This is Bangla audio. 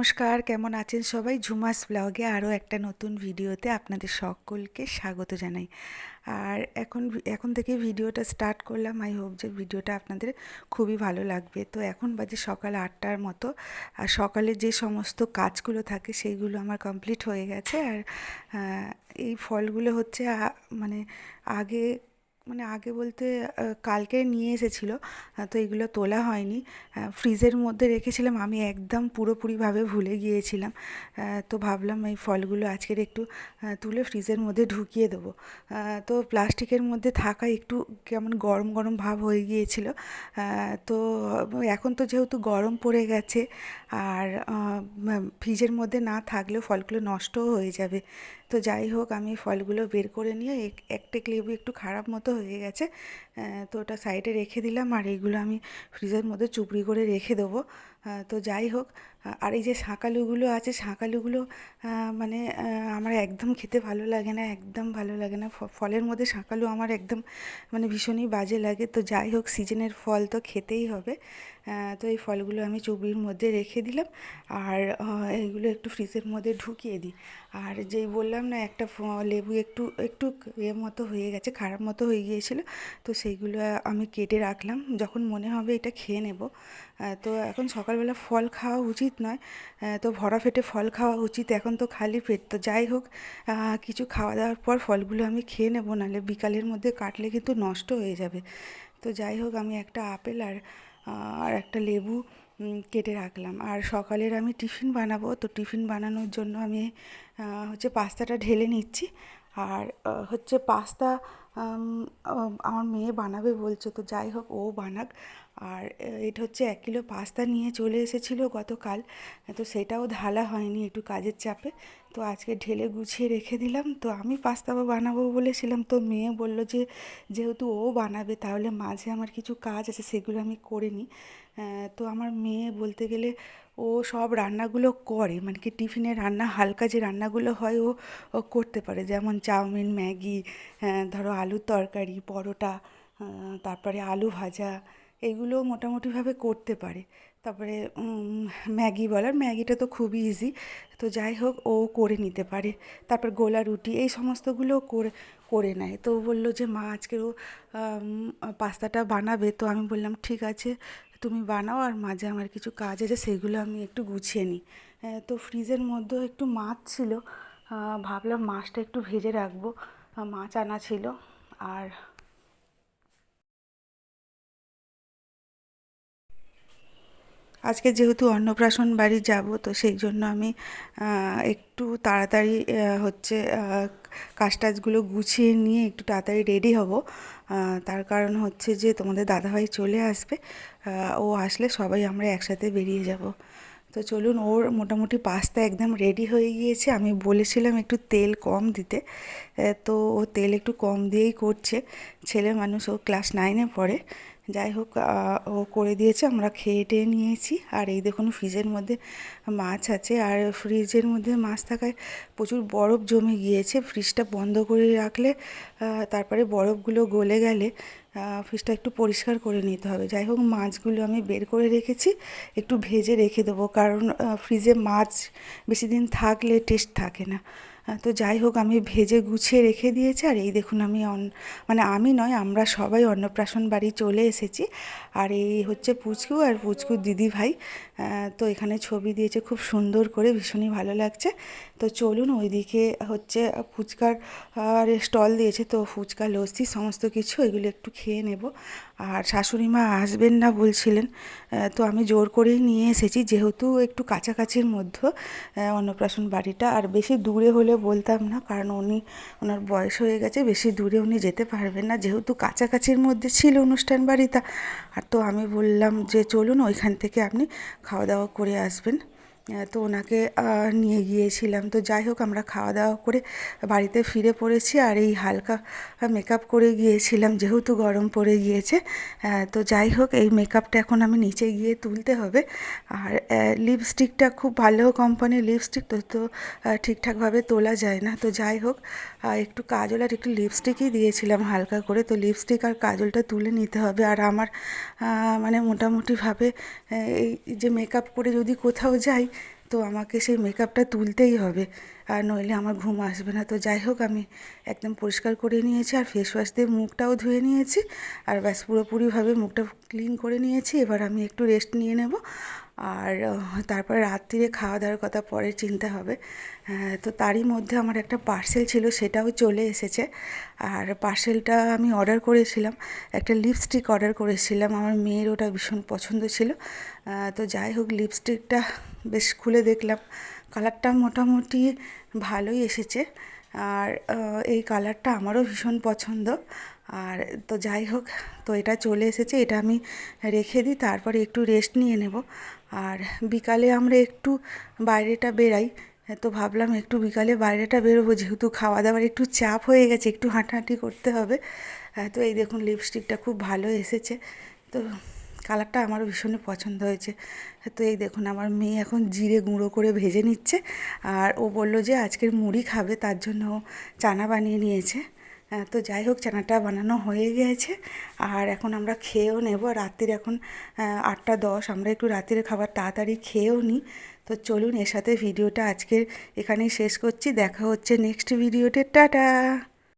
নমস্কার, কেমন আছেন সবাই? ঝুমাস ব্লগে আরও একটা নতুন ভিডিওতে আপনাদের সকলকে স্বাগত জানাই। আর এখন থেকে ভিডিওটা স্টার্ট করলাম। আই হোপ যে ভিডিওটা আপনাদের খুবই ভালো লাগবে। তো এখন বাজে সকাল 8টার মতো। আর সকালে যে সমস্ত কাজগুলো থাকে সেইগুলো আমার কমপ্লিট হয়ে গেছে। আর এই ফলগুলো হচ্ছে মানে আগে আগে বলতে কালকে নিয়ে এসেছিলো। তো এগুলো তোলা হয়নি, ফ্রিজের মধ্যে রেখেছিলাম। আমি একদম পুরোপুরিভাবে ভুলে গিয়েছিলাম। তো ভাবলাম এই ফলগুলো আজকের একটু তুলে ফ্রিজের মধ্যে ঢুকিয়ে দেবো। তো প্লাস্টিকের মধ্যে থাকা একটু কেমন গরম গরম ভাব হয়ে গিয়েছিল। তো এখন তো যেহেতু গরম পড়ে গেছে, আর ফ্রিজের মধ্যে না থাকলেও ফলগুলো নষ্টও হয়ে যাবে। তো যাই হোক, আমি ফলগুলো বের করে নিয়ে একটা লেবু একটু খারাপ মতো হয়ে গেছে, তো ওটা সাইডে রেখে দিলাম। আর এইগুলো আমি ফ্রিজের মধ্যে চুপড়ি করে রেখে দেবো। তো যাই হোক, আর এই যে শাঁকালুগুলো আছে, শাঁকালুগুলো মানে আমার একদম খেতে ভালো লাগে না, একদম ভালো লাগে না। ফলের মধ্যে শাঁকালু আমার একদম মানে ভীষণই বাজে লাগে। তো যাই হোক, সিজনের ফল তো খেতেই হবে। তো এই ফলগুলো আমি চুবড়ির মধ্যে রেখে দিলাম। আর এইগুলো একটু ফ্রিজের মধ্যে ঢুকিয়ে দিই। আর যেই বললাম না, একটা লেবু একটু একটু মতো হয়ে গেছে, খারাপ মতো হয়ে গিয়েছিলো। তো সেইগুলো আমি কেটে রাখলাম, যখন মনে হবে এটা খেয়ে নেব। তো এখন সকালবেলা ফল খাওয়া উচিত নয়, তো ভরা পেটে ফল খাওয়া উচিত। এখন তো খালি পেট। তো যাই হোক, কিছু খাওয়া দাওয়ার পর ফলগুলো আমি খেয়ে নেব, নাহলে বিকালের মধ্যে কাটলে কিন্তু নষ্ট হয়ে যাবে। তো যাই হোক, আমি একটা আপেল আর একটা লেবু কেটে রাখলাম। আর সকালের আমি টিফিন বানাবো। তো টিফিন বানানোর জন্য আমি হচ্ছে পাস্তাটা ঢেলে নিচ্ছি। আর হচ্ছে পাস্তা আমার মেয়ে বানাবে বলছে, তো যাই হোক ও বানাক। আর এটা হচ্ছে 1 কিলো পাস্তা নিয়ে চলে এসেছিলো গতকাল। তো সেটাও ঢালা হয়নি, একটু কাজের চাপে। তো আজকে ঢেলে গুছিয়ে রেখে দিলাম। তো আমি পাস্তা বানাবো বলেছিলাম, তো মেয়ে বলল যে যেহেতু ও বানাবে তাহলে মাঝে আমার কিছু কাজ আছে, সেগুলো আমি করে নিই। তো আমার মেয়ে বলতে গেলে ও সব রান্নাগুলো করে, মানে কি টিফিনে রান্না হালকা যে রান্নাগুলো হয় ও করতে পারে, যেমন চাউমিন, ম্যাগি, ধরো আলুর তরকারি, পরোটা, তারপরে আলু ভাজা, এইগুলো মোটামুটিভাবে করতে পারে। তারপরে ম্যাগি বলার, ম্যাগিটা তো খুবই ইজি। তো যাই হোক, ও করে নিতে পারে। তারপর গোলা রুটি, এই সমস্তগুলো করে করে নেয়। তো বললো যে মা আজকে ও পাস্তাটা বানাবে। তো আমি বললাম ঠিক আছে, তুমি বানাও, আর মাঝে আমার কিছু কাজ আছে সেগুলো আমি একটু গুছিয়ে নিই। তো ফ্রিজের মধ্যেও একটু মাছ ছিল, ভাবলাম মাছটা একটু ভেজে রাখবো। মাছ আনা ছিল। আর আজকে যেহেতু অন্নপ্রাশন বাড়ি যাব, তো সেই জন্য আমি একটু তাড়াতাড়ি হচ্ছে কাজ টাজগুলো গুছিয়ে নিয়ে একটু তাড়াতাড়ি রেডি হব। তার কারণ হচ্ছে যে তোমাদের দাদাভাই চলে আসবে। ও আসলে সবাই আমরা একসাথে বেরিয়ে যাব। তো চলুন, ওর মোটামুটি পাস্তা একদম রেডি হয়ে গিয়েছে। আমি বলেছিলাম একটু তেল কম দিতে, তো ও তেল একটু কম দিয়েই করছে। ছেলে মানুষ, ও ক্লাস 9-এ পড়ে। যাই হোক, ও করে দিয়েছে, আমরা খেয়ে টেয়ে নিয়েছি। আর এই দেখুন, ফ্রিজের মধ্যে মাছ আছে। আর ফ্রিজের মধ্যে মাছ থাকায় প্রচুর বরফ জমে গিয়েছে। ফ্রিজটা বন্ধ করে রাখলে তারপরে বরফগুলো গলে গেলে ফ্রিজটা একটু পরিষ্কার করে নিতে হবে। যাই হোক, মাছগুলো আমি বের করে রেখেছি, একটু ভেজে রেখে দেবো, কারণ ফ্রিজে মাছ বেশি দিন থাকলে টেস্ট থাকে না। তো যাই হোক, আমি ভেজে গুছিয়ে রেখে দিয়েছি। আর এই দেখুন, মানে আমি নয়, আমরা সবাই অন্নপ্রাশন বাড়ি চলে এসেছি। আর এই হচ্ছে পুচকু আর পুচকুর দিদি ভাই। তো এখানে ছবি দিয়েছে খুব সুন্দর করে, ভীষণই ভালো লাগছে। তো চলুন, ওইদিকে হচ্ছে ফুচকার স্টল দিয়েছে, তো ফুচকা, লস্যি সমস্ত কিছু এগুলো একটু খেয়ে নেব। আর শাশুড়ি মা আসবেন না বলছিলেন, তো আমি জোর করেই নিয়ে এসেছি, যেহেতু একটু কাছাকাছির মধ্যে অন্নপ্রাশন বাড়িটা। আর বেশি দূরে হলে বলতাম না, কারণ ওনার বয়স হয়ে গেছে, বেশি দূরে উনি যেতে পারবেন না। যেহেতু কাছাকাছির মধ্যে ছিল অনুষ্ঠান বাড়িটা, আর তো আমি বললাম যে চলুন ওইখান থেকে আপনি খাওয়া দাওয়া করে আসবেন। তো ওনাকে নিয়ে গিয়েছিলাম। তো যাই হোক, আমরা খাওয়া দাওয়া করে বাড়িতে ফিরে পড়েছি। আর এই হালকা মেকআপ করে গিয়েছিলাম, যেহেতু গরম পড়ে গিয়েছে। তো যাই হোক, এই মেকআপটা এখন আমি নিচে গিয়ে তুলতে হবে। আর লিপস্টিকটা খুব ভালো কোম্পানির লিপস্টিক, তো ঠিকঠাকভাবে তোলা যায় না। তো যাই হোক, একটু কাজল আর একটু লিপস্টিকই দিয়েছিলাম হালকা করে। তো লিপস্টিক আর কাজলটা তুলে নিতে হবে। আর আমার মানে মোটামুটিভাবে এই যে মেকআপ করে যদি কোথাও যাই, তো আমাকে সেই মেকআপটা তুলতেই হবে, আর নইলে আমার ঘুম আসবে না। তো যাই হোক, আমি একদম পরিষ্কার করে নিয়েছি আর ফেস ওয়াশ দিয়ে মুখটাও ধুয়ে নিয়েছি, আর ব্যাস পুরোপুরিভাবে মুখটা ক্লিন করে নিয়েছি। এবার আমি একটু রেস্ট নিয়ে নেব, আর তারপরে রাত্রিরে খাওয়া দাওয়ার কথা পরে চিন্তা হবে। তো তারই মধ্যে আমার একটা পার্সেল ছিল, সেটাও চলে এসেছে। আর পার্সেলটা আমি অর্ডার করেছিলাম, একটা লিপস্টিক অর্ডার করেছিলাম, আমার মেয়ের ওটা ভীষণ পছন্দ ছিল। তো যাই হোক, লিপস্টিকটা বেশ খুলে দেখলাম, কালারটা মোটামুটি ভালোই এসেছে, আর এই কালারটা আমারও ভীষণ পছন্দ। আর তো যাই হোক, তো এটা চলে এসেছে, এটা আমি রেখে দিই, তারপরে একটু রেস্ট নিয়ে নেব। আর বিকালে আমরা একটু বাইরেটা বেরাই, তো ভাবলাম একটু বিকালে বাইরেটা বেরোবো, যেহেতু খাওয়া দাওয়ার একটু চাপ হয়ে গেছে, একটু হাঁটাহাঁটি করতে হবে। তো এই দেখুন, লিপস্টিকটা খুব ভালো এসেছে, তো কালারটা আমারও ভীষণই পছন্দ হয়েছে। তো এই দেখুন, আমার মেয়ে এখন জিরে গুঁড়ো করে ভেজে নিচ্ছে, আর ও বলল যে আজকের মুড়ি খাবে, তার জন্য ও চানা বানিয়ে নিয়েছে। তো যাই হোক, চানাটা বানানো হয়ে গেছে, আর এখন আমরা খেয়েও নেব। রাত্রির এখন 8টা 10, আমরা একটু রাত্রির খাবার তাড়াতাড়ি খেয়েও নিই। তো চলুন, এর সাথে ভিডিওটা আজকের এখানেই শেষ করছি। দেখা হচ্ছে নেক্সট ভিডিওতে, টাটা।